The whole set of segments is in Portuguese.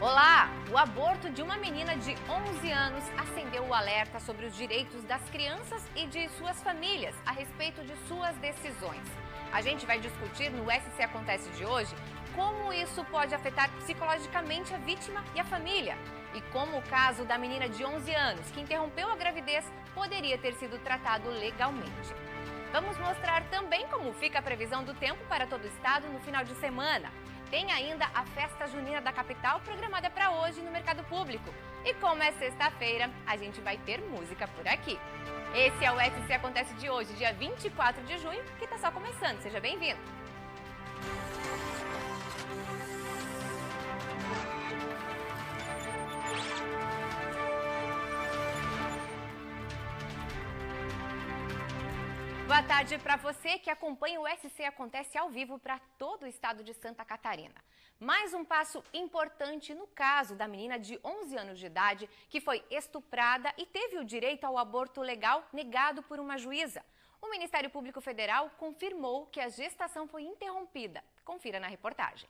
Olá! O aborto de uma menina de 11 anos acendeu o alerta sobre os direitos das crianças e de suas famílias a respeito de suas decisões. A gente vai discutir no SC Acontece de hoje como isso pode afetar psicologicamente a vítima e a família e como o caso da menina de 11 anos que interrompeu a gravidez poderia ter sido tratado legalmente. Vamos mostrar também como fica a previsão do tempo para todo o estado no final de semana. Tem ainda a festa junina da capital programada para hoje no Mercado Público. E como é sexta-feira, a gente vai ter música por aqui. Esse é o SC Acontece de hoje, dia 24 de junho, que está só começando. Seja bem-vindo! Boa tarde para você que acompanha o SC Acontece ao vivo para todo o estado de Santa Catarina. Mais um passo importante no caso da menina de 11 anos de idade que foi estuprada e teve o direito ao aborto legal negado por uma juíza. O Ministério Público Federal confirmou que a gestação foi interrompida. Confira na reportagem.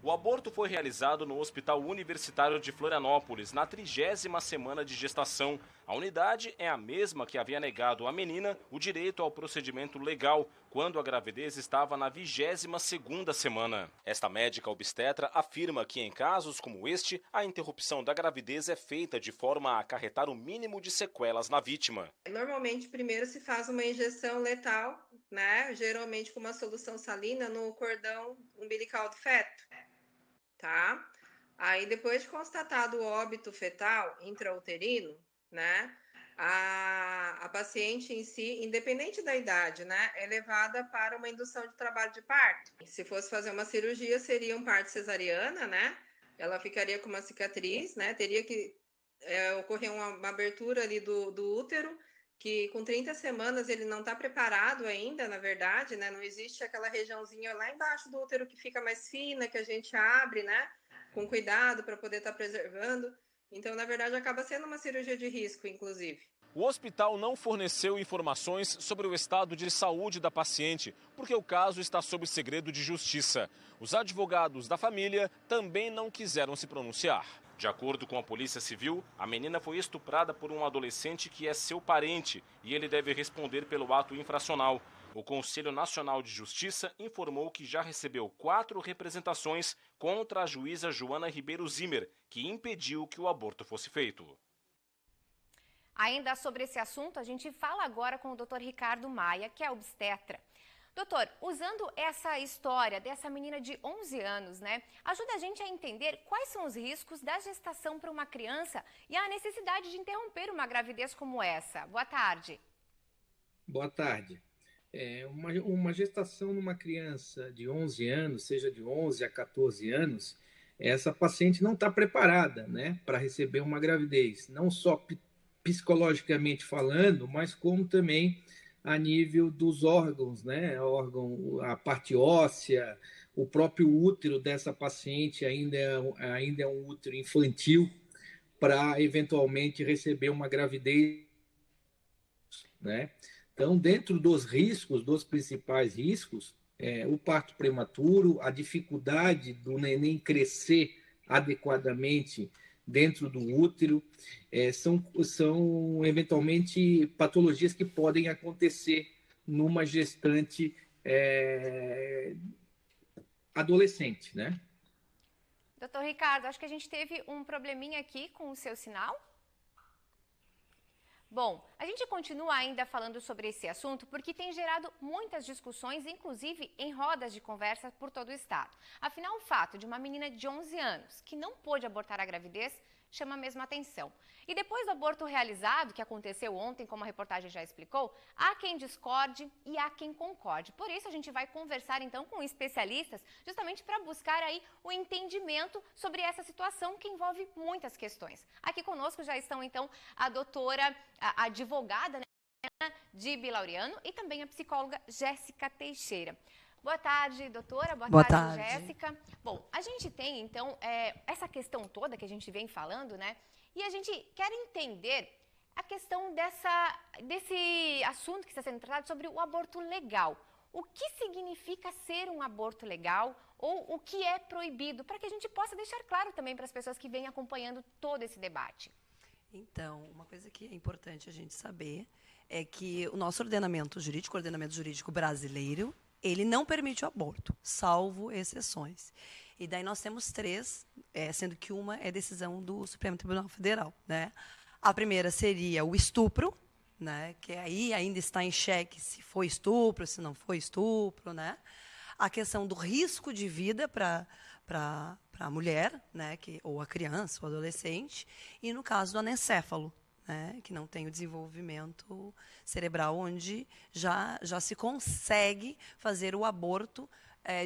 O aborto foi realizado no Hospital Universitário de Florianópolis, na 30ª semana de gestação. A unidade é a mesma que havia negado à menina o direito ao procedimento legal, quando a gravidez estava na 22ª semana. Esta médica obstetra afirma que em casos como este, a interrupção da gravidez é feita de forma a acarretar o mínimo de sequelas na vítima. Normalmente, primeiro se faz uma injeção letal, né? Geralmente com uma solução salina no cordão umbilical do feto. Tá? Aí depois de constatado o óbito fetal intrauterino, né, a paciente em si, independente da idade, né, é levada para uma indução de trabalho de parto. Se fosse fazer uma cirurgia, seria um parto cesariana, né, ela ficaria com uma cicatriz, né, teria que ocorrer uma abertura ali do útero, que com 30 semanas ele não está preparado ainda, na verdade, né? Não existe aquela regiãozinha lá embaixo do útero que fica mais fina, que a gente abre, né? Com cuidado para poder estar preservando. Então, na verdade, acaba sendo uma cirurgia de risco, inclusive. O hospital não forneceu informações sobre o estado de saúde da paciente, porque o caso está sob segredo de justiça. Os advogados da família também não quiseram se pronunciar. De acordo com a Polícia Civil, a menina foi estuprada por um adolescente que é seu parente e ele deve responder pelo ato infracional. O Conselho Nacional de Justiça informou que já recebeu 4 representações contra a juíza Joana Ribeiro Zimmer, que impediu que o aborto fosse feito. Ainda sobre esse assunto, a gente fala agora com o Dr. Ricardo Maia, que é obstetra. Doutor, usando essa história dessa menina de 11 anos, né, ajuda a gente a entender quais são os riscos da gestação para uma criança e a necessidade de interromper uma gravidez como essa. Boa tarde. Boa tarde. Uma gestação numa criança de 11 anos, seja de 11 a 14 anos, essa paciente não está preparada, né, para receber uma gravidez, não só psicologicamente falando, mas como também a nível dos órgãos, né? A parte óssea, o próprio útero dessa paciente ainda é um útero infantil para eventualmente receber uma gravidez, né? Então, dentro dos riscos, dos principais riscos, o parto prematuro, a dificuldade do neném crescer adequadamente dentro do útero, são eventualmente patologias que podem acontecer numa gestante adolescente, né? Doutor Ricardo, acho que a gente teve um probleminha aqui com o seu sinal. Bom, a gente continua ainda falando sobre esse assunto porque tem gerado muitas discussões, inclusive em rodas de conversa por todo o estado. Afinal, o fato de uma menina de 11 anos que não pôde abortar a gravidez chama mesmo atenção. E depois do aborto realizado, que aconteceu ontem, como a reportagem já explicou, há quem discorde e há quem concorde. Por isso, a gente vai conversar, então, com especialistas, justamente para buscar aí o entendimento sobre essa situação que envolve muitas questões. Aqui conosco já estão, então, a doutora, a advogada, né, Dibi Laureano, e também a psicóloga Jéssica Teixeira. Boa tarde, doutora. Boa tarde, Jéssica. Bom, a gente tem, então, essa questão toda que a gente vem falando, né? E a gente quer entender a questão desse assunto que está sendo tratado sobre o aborto legal. O que significa ser um aborto legal ou o que é proibido, para que a gente possa deixar claro também para as pessoas que vêm acompanhando todo esse debate? Então, uma coisa que é importante a gente saber é que o nosso ordenamento jurídico brasileiro, ele não permite o aborto, salvo exceções. E daí nós temos 3, sendo que uma é decisão do Supremo Tribunal Federal, né? A primeira seria o estupro, né? Que aí ainda está em xeque se foi estupro, se não foi estupro, né? A questão do risco de vida para a mulher, né? Ou a criança, ou adolescente, e no caso do anencéfalo, né, que não tem o desenvolvimento cerebral, onde já se consegue fazer o aborto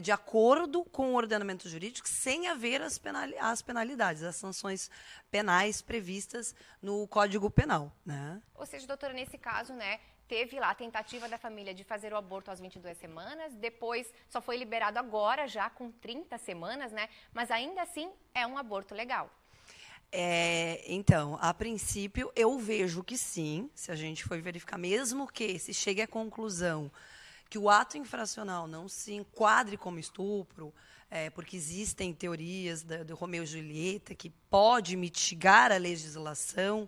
de acordo com o ordenamento jurídico, sem haver as penalidades, as sanções penais previstas no Código Penal. Né? Ou seja, doutora, nesse caso, né, teve lá a tentativa da família de fazer o aborto às 22 semanas, depois só foi liberado agora, já com 30 semanas, né, mas ainda assim é um aborto legal. Então, a princípio, eu vejo que sim, se a gente for verificar, mesmo que se chegue à conclusão que o ato infracional não se enquadre como estupro, porque existem teorias do Romeu e Julieta que pode mitigar a legislação,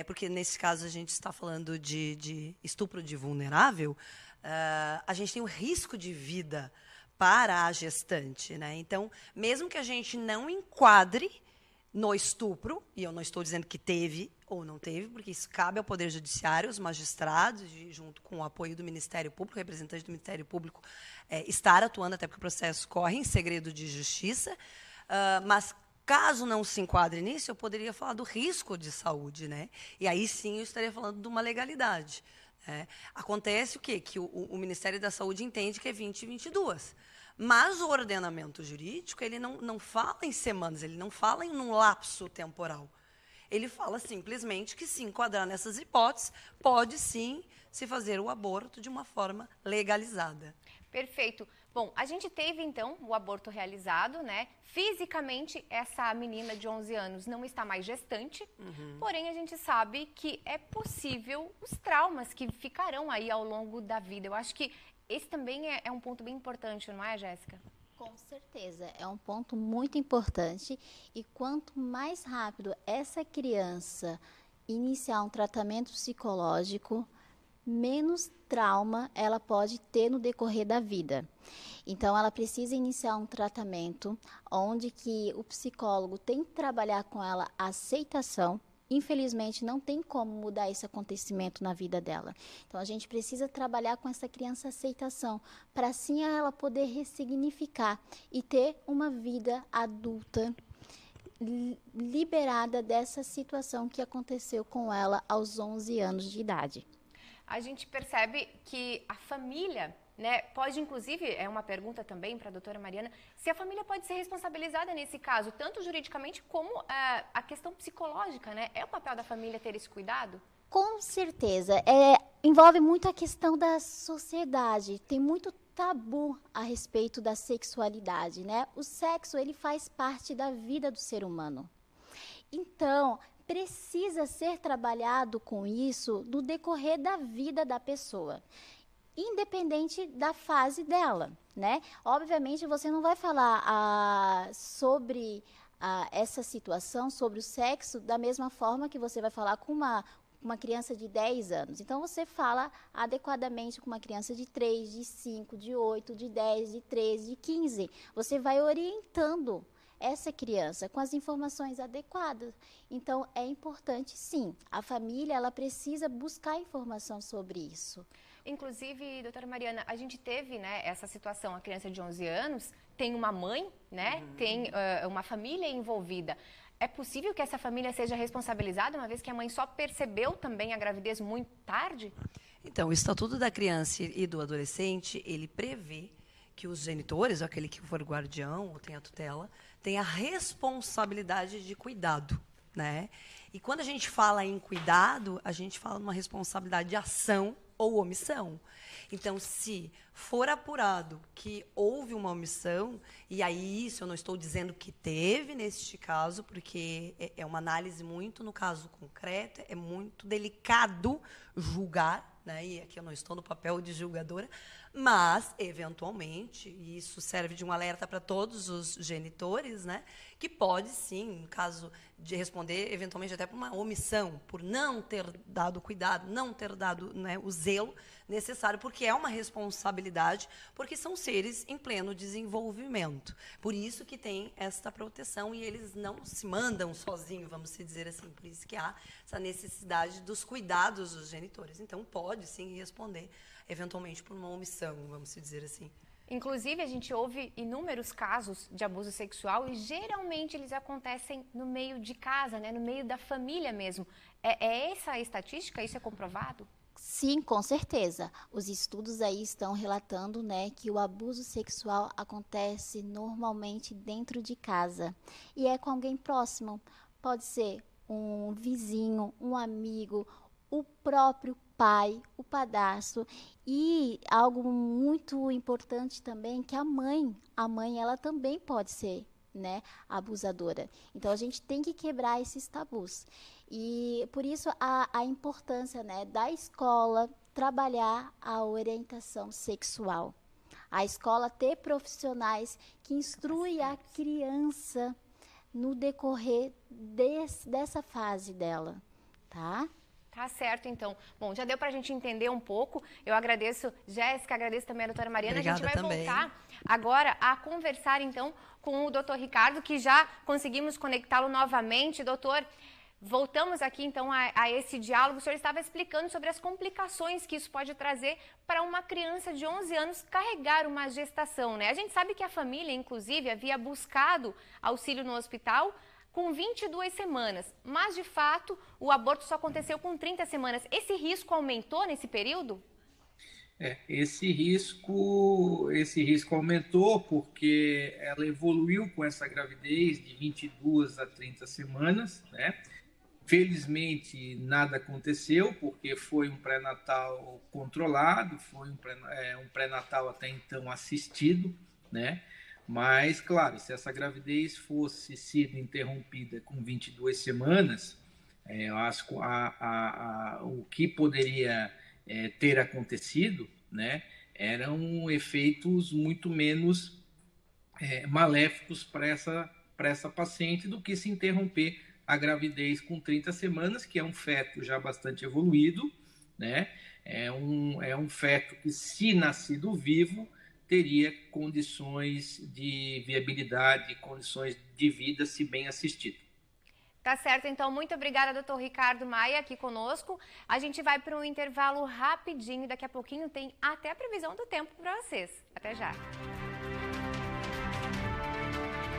porque nesse caso a gente está falando de estupro de vulnerável, a gente tem um risco de vida para a gestante, né? Então, mesmo que a gente não enquadre no estupro, e eu não estou dizendo que teve ou não teve, porque isso cabe ao Poder Judiciário, os magistrados, junto com o apoio do Ministério Público, o representante do Ministério Público, estar atuando, até porque o processo corre em segredo de justiça, mas caso não se enquadre nisso, eu poderia falar do risco de saúde, né? E aí sim eu estaria falando de uma legalidade. Acontece o quê? Que o Ministério da Saúde entende que é 20 e 22. Mas o ordenamento jurídico, ele não fala em semanas, ele não fala em um lapso temporal. Ele fala simplesmente que, se enquadrar nessas hipóteses, pode sim se fazer o aborto de uma forma legalizada. Perfeito. Bom, a gente teve, então, o aborto realizado, né? Fisicamente, essa menina de 11 anos não está mais gestante, porém a gente sabe que é possível os traumas que ficarão aí ao longo da vida. Eu acho que esse também é um ponto bem importante, não é, Jéssica? Com certeza, é um ponto muito importante e quanto mais rápido essa criança iniciar um tratamento psicológico, menos trauma ela pode ter no decorrer da vida. Então, ela precisa iniciar um tratamento onde que o psicólogo tem que trabalhar com ela a aceitação. Infelizmente, não tem como mudar esse acontecimento na vida dela. Então, a gente precisa trabalhar com essa criança aceitação, para assim ela poder ressignificar e ter uma vida adulta liberada dessa situação que aconteceu com ela aos 11 anos de idade. A gente percebe que a família, né, pode, inclusive, é uma pergunta também para a doutora Mariana, se a família pode ser responsabilizada nesse caso, tanto juridicamente como a questão psicológica, né? É o papel da família ter esse cuidado? Com certeza. Envolve muito a questão da sociedade. Tem muito tabu a respeito da sexualidade, né? O sexo, ele faz parte da vida do ser humano. Então, precisa ser trabalhado com isso no decorrer da vida da pessoa, independente da fase dela, né? Obviamente, você não vai falar sobre essa situação, sobre o sexo, da mesma forma que você vai falar com uma criança de 10 anos. Então, você fala adequadamente com uma criança de 3, de 5, de 8, de 10, de 13, de 15. Você vai orientando essa criança com as informações adequadas. Então, é importante, sim, a família ela precisa buscar informação sobre isso. Inclusive, doutora Mariana, a gente teve, né, essa situação, a criança de 11 anos tem uma mãe, né, tem uma família envolvida. É possível que essa família seja responsabilizada, uma vez que a mãe só percebeu também a gravidez muito tarde? Então, o Estatuto da Criança e do Adolescente, ele prevê que os genitores, aquele que for guardião ou tem a tutela, tem a responsabilidade de cuidado, né? E quando a gente fala em cuidado, a gente fala numa responsabilidade de ação ou omissão. Então, se for apurado que houve uma omissão, e aí isso eu não estou dizendo que teve neste caso, porque é uma análise muito no caso concreto, é muito delicado julgar, né? E aqui eu não estou no papel de julgadora, mas, eventualmente, e isso serve de um alerta para todos os genitores, né? Que pode, sim, no caso de responder, eventualmente, até por uma omissão, por não ter dado cuidado, não ter dado, né, o zelo necessário, porque é uma responsabilidade, porque são seres em pleno desenvolvimento. Por isso que tem esta proteção e eles não se mandam sozinhos, vamos dizer assim. Por isso que há essa necessidade dos cuidados dos genitores. Então, pode, sim, responder, eventualmente, por uma omissão, vamos dizer assim. Inclusive, a gente ouve inúmeros casos de abuso sexual e geralmente eles acontecem no meio de casa, né? No meio da família mesmo. É essa a estatística? Isso é comprovado? Sim, com certeza. Os estudos aí estão relatando, né, que o abuso sexual acontece normalmente dentro de casa e é com alguém próximo. Pode ser um vizinho, um amigo, o próprio pai, o padrasto. E algo muito importante também, que a mãe ela também pode ser, né, abusadora. Então a gente tem que quebrar esses tabus. E por isso a importância, né, da escola trabalhar a orientação sexual. A escola ter profissionais que instruem a criança no decorrer dessa fase dela, tá? Tá certo, então. Bom, já deu pra gente entender um pouco. Eu agradeço, Jéssica, agradeço também a doutora Mariana. Obrigada. A gente vai também voltar agora a conversar, então, com o doutor Ricardo, que já conseguimos conectá-lo novamente. Doutor, voltamos aqui, então, a esse diálogo. O senhor estava explicando sobre as complicações que isso pode trazer para uma criança de 11 anos carregar uma gestação, né? A gente sabe que a família, inclusive, havia buscado auxílio no hospital com 22 semanas, mas, de fato, o aborto só aconteceu com 30 semanas. Esse risco aumentou nesse período? Esse risco aumentou porque ela evoluiu com essa gravidez de 22 a 30 semanas, né? Felizmente, nada aconteceu, porque foi um pré-natal controlado, foi um pré-natal até então assistido, né? Mas, claro, se essa gravidez fosse sido interrompida com 22 semanas, eu acho que o que poderia ter acontecido, né, eram efeitos muito menos maléficos para essa paciente do que se interromper a gravidez com 30 semanas, que é um feto já bastante evoluído, né? É um feto que, se nascido vivo, teria condições de viabilidade, condições de vida, se bem assistido. Tá certo, então, muito obrigada, doutor Ricardo Maia, aqui conosco. A gente vai para um intervalo rapidinho, daqui a pouquinho tem até a previsão do tempo para vocês. Até já.